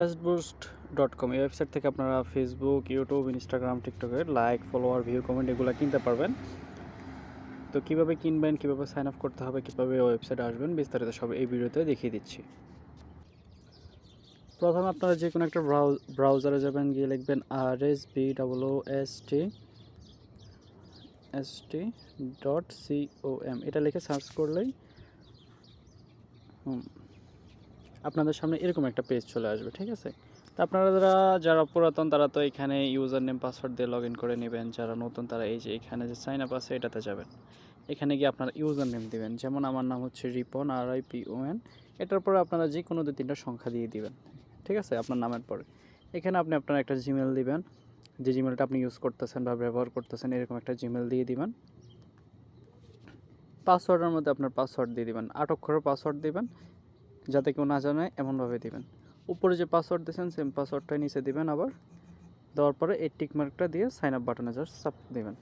bestboost.com এই website থেকে আপনারা ফেসবুক, ইউটিউব, ইনস্টাগ্রাম, টিকটকে লাইক, ফলোয়ার, ভিউ, কমেন্ট এগুলো কিনতে পারবেন। তো কিভাবে কিনবেন, কিভাবে সাইন আপ করতে হবে, কিভাবে ওয়েবসাইটে আসবেন, বিস্তারিত সব এই ভিডিওতে দেখিয়ে দিচ্ছি। প্রথমে আপনারা যে কোনো একটা ব্রাউজারে যাবেন, গিয়ে লিখবেন rsboost.com। এটা লিখে সার্চ করলেই আপনাদের সামনে এরকম একটা পেজ চলে আসবে, ঠিক আছে। তো আপনারা যারা পুরাতন তারা তো এখানে ইউজার নেম পাসওয়ার্ড দিয়ে লগ ইন করে নেবেন। যারা নতুন তারা এই যে এখানে যে সাইন আপ আছে এটাতে যাবেন। এখানে গিয়ে আপনারা ইউজার নেম দিবেন, যেমন আমার নাম হচ্ছে রিপন, RIPON। এটার পরে আপনারা যে কোনো 2-3টা সংখ্যা দিয়ে দিবেন, ঠিক আছে, আপনার নামের পরে। এখানে আপনি আপনার একটা জিমেল দিবেন, যে জিমেলটা আপনি ইউজ করতেছেন বা ব্যবহার করতেছেন এরকম একটা জিমেল দিয়ে দিবেন। পাসওয়ার্ডের মধ্যে আপনার পাসওয়ার্ড দিয়ে দিবেন, 8 অক্ষরের পাসওয়ার্ড দিবেন, যাতে কেউ না জানে এমনভাবে দিবেন। উপরে যে পাসওয়ার্ড দিয়েছেন সেম পাসওয়ার্ডটাই নিচে দিবেন। আবার দেওয়ার পরে এই টিক মার্কটা দিয়ে সাইন আপ বাটনে জাস্ট চাপ দিবেন,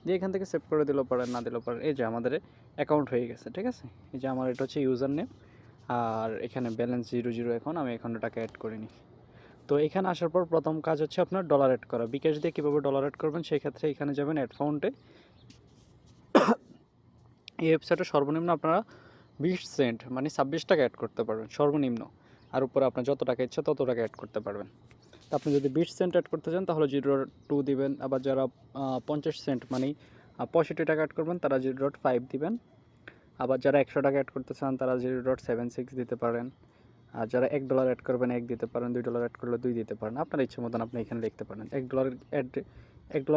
দিয়ে এখান থেকে সেভ করে দিলেও পারেন, না দিলেও পারেন। এই যে আমাদের অ্যাকাউন্ট হয়ে গেছে, ঠিক আছে। এই যে আমার এটা হচ্ছে ইউজার নেম, আর এখানে ব্যালেন্স 0 এখন আমি এখন টাকা অ্যাড করিনি। তো এখানে আসার পর প্রথম কাজ হচ্ছে আপনার ডলার অ্যাড করা। বিকাশ দিয়ে কীভাবে ডলার অ্যাড করবেন সেই ক্ষেত্রে এখানে যাবেন অ্যাড ফাউন্ডে। এই ওয়েবসাইটে সর্বনিম্ন আপনারা 20 সেন্ট মানে 26 টাকা অ্যাড করতে পারবেন সর্বনিম্ন, আর উপরে আপনার যত টাকা ইচ্ছা তত টাকা অ্যাড করতে পারবেন। তো আপনি যদি 20 সেন্ট অ্যাড করতে চান তাহলে 0.2 দিবেন। আবার যারা 50 সেন্ট মানে 65 টাকা অ্যাড করবেন তারা 0.5 দিবেন। আবার যারা 100 টাকা অ্যাড করতে চান তারা 0.76 দিতে পারেন। আর যারা $1 অ্যাড করবেন 1 দিতে পারেন, $2 অ্যাড করলে 2 দিতে পারেন। আপনার ইচ্ছে মতন আপনি এখানে লিখতে পারেন। $1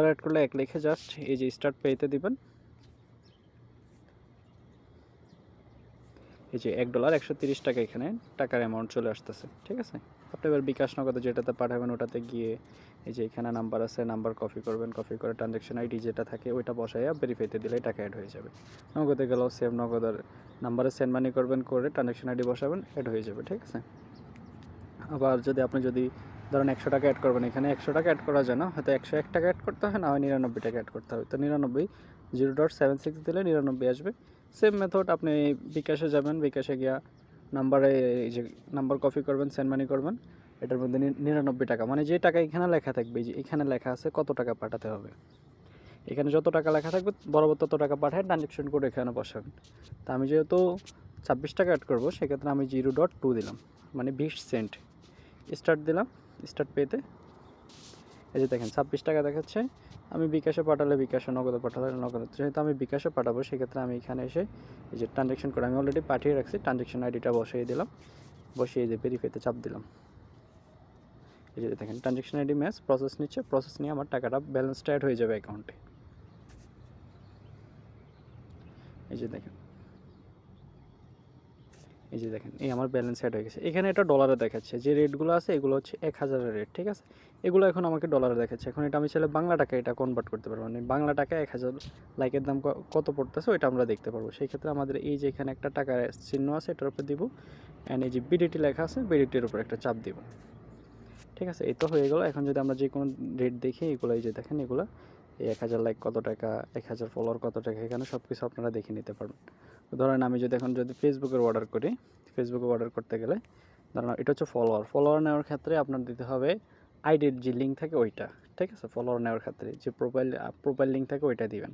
অ্যাড করলে 1 লিখে জাস্ট এই যে স্টার্ট পেতে দিবেন। এই যে $1 130 টাকা এখানে টাকার অ্যামাউন্ট চলে আসতেছে, ঠিক আছে। আপনি এবার বিকাশ নগদে যেটাতে পাঠাবেন ওটাতে গিয়ে এই যে এখানে নাম্বার আছে, নাম্বার কপি করবেন, কপি করে ট্রানজ্যাকশন আইডি যেটা থাকে ওইটা বসাইয়া ভেরিফাইতে দিলেই টাকা অ্যাড হয়ে যাবে। নগদে গেলেও সেম নগদের নাম্বারে সেন্ড মানি করবেন, করে ট্রানজ্যাকশন আইডি বসাবেন, অ্যাড হয়ে যাবে, ঠিক আছে। আবার যদি ধরেন 100 টাকা অ্যাড করবেন, এখানে 100 টাকা অ্যাড করা যায় না, হয়তো 101 টাকা অ্যাড করতে হয়, না হয় 99 টাকা অ্যাড করতে হবে। তো 99 0.76 দিলে 99 আসবে। সেম মেথড আপনি বিকাশে যাবেন, বিকাশে গিয়া নাম্বারে এই যে নাম্বার কপি করবেন, সেন্ড মানি করবেন, এটার মধ্যে 99 টাকা মানে যে টাকা এখানে লেখা থাকবে, যে এখানে লেখা আছে কত টাকা পাঠাতে হবে, এখানে যত টাকা লেখা থাকবে বরাবর তত টাকা পাঠায় ট্রানজ্যাকশন করে এখানে বসাবেন। তা আমি যেহেতু 26 টাকা অ্যাড করবো সেক্ষেত্রে আমি 0.2 দিলাম, মানে 20 সেন্ট। স্টার্ট দিলাম, স্টার্ট পেতে এই যে দেখেন 26 টাকা দেখাচ্ছে। আমি বিকাশে পাঠালে বিকাশে, নগদে পাঠালে নগদে। যেহেতু আমি বিকাশে পাঠাবো সেক্ষেত্রে আমি এখানে এসে এই যে ট্রানজ্যাকশন করে আমি অলরেডি পাঠিয়ে রাখছি, ট্রানজ্যাকশন আইডিটা বসিয়ে দিলাম, বসিয়ে এই যে ভেরিফাইতে চাপ দিলাম। এই যে দেখেন ট্রানজ্যাকশন আইডি ম্যাচ প্রসেস নিচ্ছে, প্রসেস নিয়ে আমার টাকাটা ব্যালেন্সটা অ্যাড হয়ে যাবে অ্যাকাউন্টে। এই যে দেখেন, এই যে দেখেন এই আমার ব্যালেন্স অ্যাড হয়ে গেছে। এখানে এটা ডলারে দেখাচ্ছে, যে রেটগুলো আছে এগুলো হচ্ছে 1000-এর রেট, ঠিক আছে। এগুলো এখন আমাকে ডলারে দেখাচ্ছে। এখন এটা আমি চাইলে বাংলা টাকা এটা কনভার্ট করতে পারবো, মানে বাংলা টাকা 1000 লাইকের দাম কত পড়তেছে ওইটা আমরা দেখতে পারবো। সেই ক্ষেত্রে আমাদের এই যে এখানে একটা টাকার চিহ্ন আছে এটার উপর দিব, অ্যান্ড এই যে বিডিটি লেখা আছে বিডিটির উপর একটা চাপ দিব, ঠিক আছে। এই তো হয়ে গেল। এখন যদি আমরা যে কোনো রেট দেখি, এগুলো এই যে দেখেন এগুলো এই 1000 লাইক কত টাকা, 1000 ফলোয়ার কত টাকা, এখানে সব কিছু আপনারা দেখে নিতে পারবেন। ধরেন আমি যদি এখন ফেসবুকের অর্ডার করি, ফেসবুকে অর্ডার করতে গেলে ধরেন এটা হচ্ছে ফলোয়ার নেওয়ার ক্ষেত্রে আপনার দিতে হবে আইডির যে লিঙ্ক থাকে ওইটা, ঠিক আছে। ফলোয়ার নেওয়ার ক্ষেত্রে যে প্রোফাইল লিঙ্ক থাকে ওইটা দিবেন।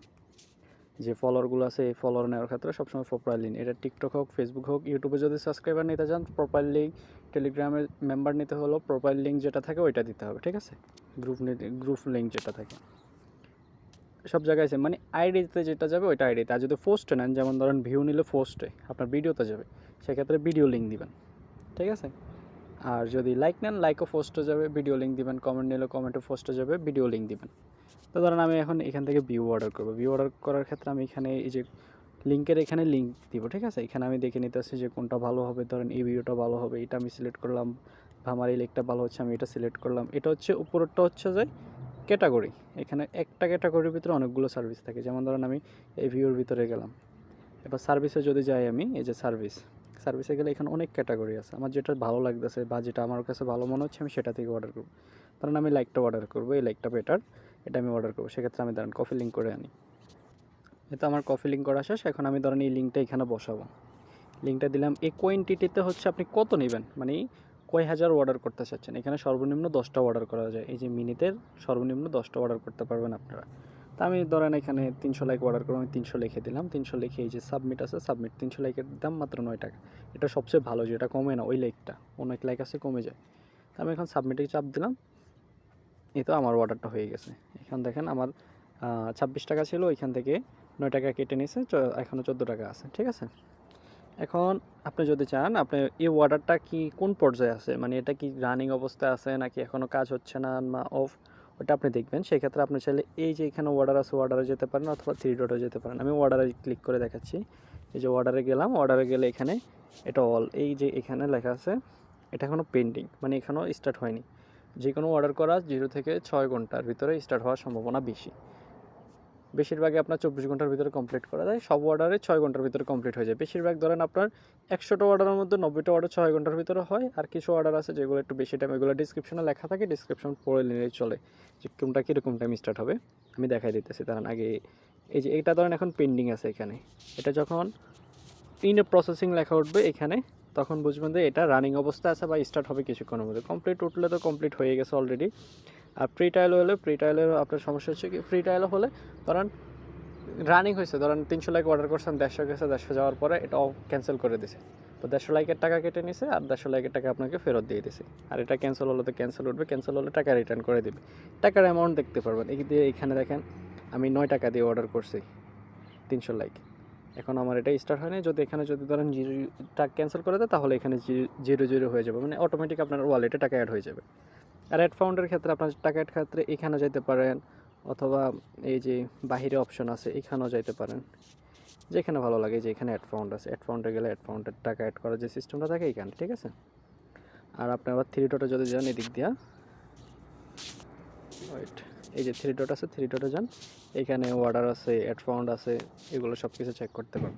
যে ফলোয়ারগুলো আছে এই ফলোয়ার নেওয়ার ক্ষেত্রে সবসময় প্রোফাইল লিঙ্ক, এটা টিকটক হোক, ফেসবুক হোক, ইউটিউবে যদি সাবস্ক্রাইবার নিতে চান প্রোফাইল লিঙ্ক, টেলিগ্রামের মেম্বার নিতে হলো প্রোফাইল লিঙ্ক যেটা থাকে ওইটা দিতে হবে, ঠিক আছে। গ্রুপ লিঙ্ক যেটা থাকে সব জায়গায় আছে, মানে আইডিতে যেটা যাবে ওইটা আইডিতে। আর যদি পোস্টে নেন, যেমন ধরেন ভিউ নিলে পোস্টে আপনার ভিডিওতে যাবে, সেক্ষেত্রে ভিডিও লিঙ্ক দিবেন, ঠিক আছে। আর যদি লাইক নেন লাইকও পোস্টে যাবে, ভিডিও লিঙ্ক দিবেন। কমেন্ট নিলে কমেন্টও পোস্টে যাবে, ভিডিও লিঙ্ক দিবেন। তো ধরেন আমি এখন এখান থেকে ভিউ অর্ডার করবো, ভিউ অর্ডার করার ক্ষেত্রে আমি এখানে এই যে লিঙ্কের এখানে লিঙ্ক দিব, ঠিক আছে। এখানে আমি দেখে নিতেছি যে কোনটা ভালো হবে, ধরেন এই ভিডিওটা ভালো হবে, এটা আমি সিলেক্ট করলাম। আমার এই লিঙ্কটা ভালো হচ্ছে, আমি এটা সিলেক্ট করলাম। এটা হচ্ছে উপরেরটা হচ্ছে যে ক্যাটাগরি, এখানে একটা ক্যাটাগরির ভিতরে অনেকগুলো সার্ভিস থাকে। যেমন ধরেন আমি এই ভিউর ভিতরে গেলাম, এবার সার্ভিসে যদি যাই আমি এই যে সার্ভিসে গেলে এখানে অনেক ক্যাটাগরি আছে। আমার যেটা ভালো লাগতেছে বা যেটা আমার কাছে ভালো মনে হচ্ছে আমি সেটা থেকে অর্ডার করবো। ধরেন আমি লাইকটা অর্ডার করবো, এই লাইকটা বেটার, এটা আমি অর্ডার করবো। সেক্ষেত্রে আমি ধরেন কফি লিঙ্ক করে আনি, এটা আমার কফি লিঙ্ক করা শেষ। এখন আমি ধরেন এই লিঙ্কটা এখানে বসাবো, লিঙ্কটা দিলাম। এই কোয়ান্টিটিতে হচ্ছে আপনি কত নেবেন, মানে কয় হাজার অর্ডার করতে চাচ্ছেন। এখানে সর্বনিম্ন 10টা অর্ডার করা যায়। এই যে মিনিতে সর্বনিম্ন 10টা অর্ডার করতে পারবেন আপনারা। তা আমি ধরেন এখানে 300 লাইক অর্ডার করে আমি 300 লিখে দিলাম। 300 লিখে এই যে সাবমিট আছে, সাবমিট। 300 লাইকের দাম মাত্র 9 টাকা। এটা সবচেয়ে ভালো, যেটা কমে না ওই লাইকটা, অনেক লাইক আছে কমে যায়। তা আমি এখন সাবমিটে চাপ দিলাম। এই তো আমার অর্ডারটা হয়ে গেছে। এখন দেখেন আমার 26 টাকা ছিল, ওইখান থেকে 9 টাকা কেটে নিয়েছে, এখনও 14 টাকা আছে। ঠিক আছে, এখন আপনি যদি চান, আপনি এই অর্ডারটা কি কোন পর্যায়ে আছে, মানে এটা কি রানিং অবস্থায় আছে নাকি এখনও কাজ হচ্ছে না বা অফ, ওটা আপনি দেখবেন। সেক্ষেত্রে আপনি চাইলে এই যে এখানে অর্ডার আছে, অর্ডারে যেতে পারেন অথবা 3 ডটে যেতে পারেন। আমি অর্ডারে ক্লিক করে দেখাচ্ছি। এই যে অর্ডারে গেলাম, অর্ডারে গেলে এখানে এটা অল, এই যে এখানে লেখা আছে এটা এখনও পেন্ডিং, মানে এখনও স্টার্ট হয়নি। যে কোনো অর্ডার করা 0 থেকে 6 ঘন্টার ভিতরে স্টার্ট হওয়ার সম্ভাবনা বেশি। বেশিরভাগই আপনার 24 ঘন্টার ভিতরে কমপ্লিট করা যায়, সব অর্ডারে 6 ঘন্টার ভিতরে কমপ্লিট হয়ে যায়। বেশিরভাগ ধরেন আপনার 100টা অর্ডারের মধ্যে 90টা অর্ডার 6 ঘন্টার ভিতরে হয়। আর কিছু অর্ডার আছে যেগুলো একটু বেশি টাইম, এগুলো ডিসক্রিপশনে লেখা থাকে, ডিসক্রিপশন পড়ে নিলেই চলে যে কোনটা কীরকম টাইম স্টার্ট হবে। আমি দেখাই দিতেছি ধরেন আগে। এই যে এইটা ধরেন এখন পেন্ডিং আছে এখানে, এটা যখন ইন প্রসেসিং লেখা উঠবে এখানে, তখন বুঝবেন যে এটা রানিং অবস্থা আছে বা স্টার্ট হবে কিছুক্ষণের মধ্যে। কমপ্লিট উঠলে তো কমপ্লিট হয়ে গেছে অলরেডি। আর ফ্রি ট্রায়াল হলে, ফ্রি ট্রায়ালের আপনার সমস্যা হচ্ছে কি, ফ্রি ট্রায়াল হলে ধরেন রানিং হয়েছে, ধরেন 300 লাইক অর্ডার করছেন, 150 গেছে, 150 যাওয়ার পরে এটাও ক্যান্সেল করে দিছে, তো 150 লাইকের টাকা কেটে নিছে আর 150 লাইকের টাকা আপনাকে ফেরত দিয়ে দিছে। আর এটা ক্যান্সেল হলে তো ক্যান্সেল উঠবে, ক্যান্সেল হলে টাকা রিটার্ন করে দিবে। টাকার অ্যামাউন্ট দেখতে পারবেন এই দিয়ে। এখানে দেখেন আমি 9 টাকা দিয়ে অর্ডার করছি 300 লাইক, এখন আমার এটা স্টার্ট হয়নি। যদি এখানে যদি ধরেন 0 টাকা ক্যান্সেল করে দেয় তাহলে এখানে 0 হয়ে যাবে, মানে অটোমেটিক আপনার ওয়ালেটে টাকা অ্যাড হয়ে যাবে। আর অ্যাড ফাউন্ডের ক্ষেত্রে আপনার টাকা অ্যাড ক্ষেত্রে এখানে যেতে পারেন, অথবা এই যে বাহিরে অপশন আছে এখানেও যাইতে পারেন, যেখানে ভালো লাগে। যে এখানে অ্যাড ফাউন্ড আছে, অ্যাড ফাউন্ডে গেলে অ্যাড ফাউন্ডের টাকা অ্যাড করার যে সিস্টেমটা থাকে এখানে। ঠিক আছে, আর আপনি আবার 3 ডটে যদি যান এদিক দিয়া, ওয়েট, এই যে 3 ডট আছে, 3 ডটে যান, এখানে অর্ডার আছে, অ্যাড ফাউন্ড আছে, এগুলো সব কিছু চেক করতে পারেন।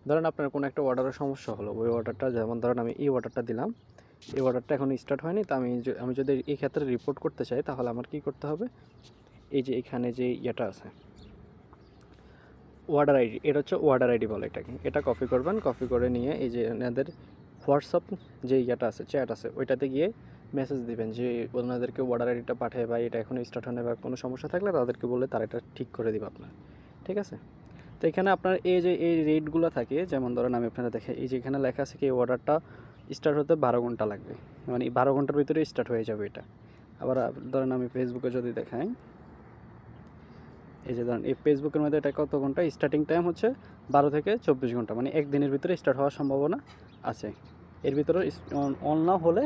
ধরেন আপনার কোনো একটা অর্ডারের সমস্যা হলো, ওই অর্ডারটা, যেমন ধরেন আমি এই অর্ডারটা দিলাম, এই অর্ডারটা এখন স্টার্ট হয়নি, তো আমি যদি এই ক্ষেত্রে রিপোর্ট করতে চাই তাহলে আমার কি করতে হবে, এই যে এখানে যে ইয়েটা আছে অর্ডার আইডি, এটা হচ্ছে অর্ডার আইডি বলে এটাকে, এটা কপি করবেন। কপি করে নিয়ে এই যে ওনাদের হোয়াটসঅ্যাপ যে ইয়েটা আছে, চ্যাট আছে, ওইটাতে গিয়ে মেসেজ দিবেন যে ওনাদেরকে অর্ডার আইডিটা পাঠায় বা এটা এখন স্টার্ট হয় না বা কোনো সমস্যা থাকলে তাদেরকে বললে তারা এটা ঠিক করে দিবে আপনার। ঠিক আছে, তো এখানে আপনার এই যে এই রেটগুলো থাকে, যেমন ধরেন আমি আপনারা দেখে, এই যে এখানে লেখা আছে কি অর্ডারটা স্টার্ট হতে 12 ঘন্টা লাগবে, মানে 12 ঘন্টার ভিতরে স্টার্ট হয়ে যাবে এটা। আবার ধরেন আমি ফেসবুকে যদি দেখাই, এই যে ধরেন এই ফেসবুকের মধ্যে এটা কত ঘন্টা, স্টার্টিং টাইম হচ্ছে 12 থেকে 24 ঘন্টা, মানে একদিনের ভিতরে স্টার্ট হওয়ার সম্ভাবনা আছে। এর ভিতরে অন না হলে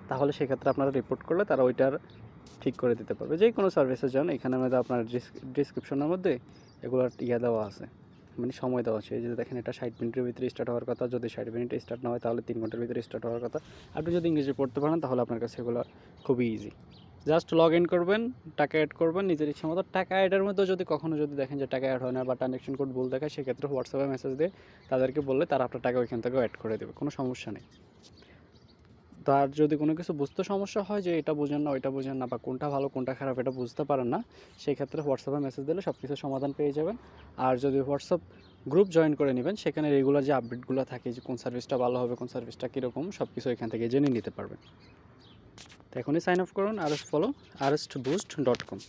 তাহলে সেক্ষেত্রে আপনারা রিপোর্ট করলে তারা ওইটার ঠিক করে দিতে পারবে। যে কোনো সার্ভিসের জন্য এখানের মধ্যে আপনার ডিসক্রিপশনের মধ্যে এগুলোর দেওয়া আছে, মানে সময় দেওয়া আছে। এই যে দেখেন এটা 60 মিনিটের ভিতরে স্টার্ট হওয়ার কথা, যদি 60 মিনিটে স্টার্ট না হয় তাহলে 3 ঘন্টার ভিতরে স্টার্ট হওয়ার কথা। আপনি যদি ইংরেজি পড়তে পারেন তাহলে আপনার কাছে এগুলো খুবই ইজি। জাস্ট লগ ইন করবেন, টাকা অ্যাড করবেন নিজের ইচ্ছা মতো। টাকা অ্যাডের মধ্যে যদি কখনো যদি দেখেন যে টাকা অ্যাড হয় না বা ট্রানজ্যাকশন কোড ভুল দেখায়, সেক্ষেত্রে হোয়াটসঅ্যাপে মেসেজ দিয়ে তাদেরকে বললে তারা আপনার টাকা ওইখান থেকেও অ্যাড করে দেবে, কোনো সমস্যা নেই। তার যদি কোনো কিছু বুঝতে সমস্যা হয় যে এটা বুঝেন না, ওইটা বুঝেন না, বা কোনটা ভালো কোনটা খারাপ এটা বুঝতে পারেন না, সেই ক্ষেত্রে হোয়াটসঅ্যাপে মেসেজ দিলে সব কিছু সমাধান পেয়ে যাবেন। আর যদি হোয়াটসঅ্যাপ গ্রুপ জয়েন করে নেবেন, সেখানে রেগুলার যে আপডেটগুলো থাকে, যে কোন সার্ভিসটা ভালো হবে, কোন সার্ভিসটা কীরকম, সব কিছু এখান থেকে জেনে নিতে পারবেন। তো এখনই সাইন আপ করুন, আরএস ফলো, arstboost.com।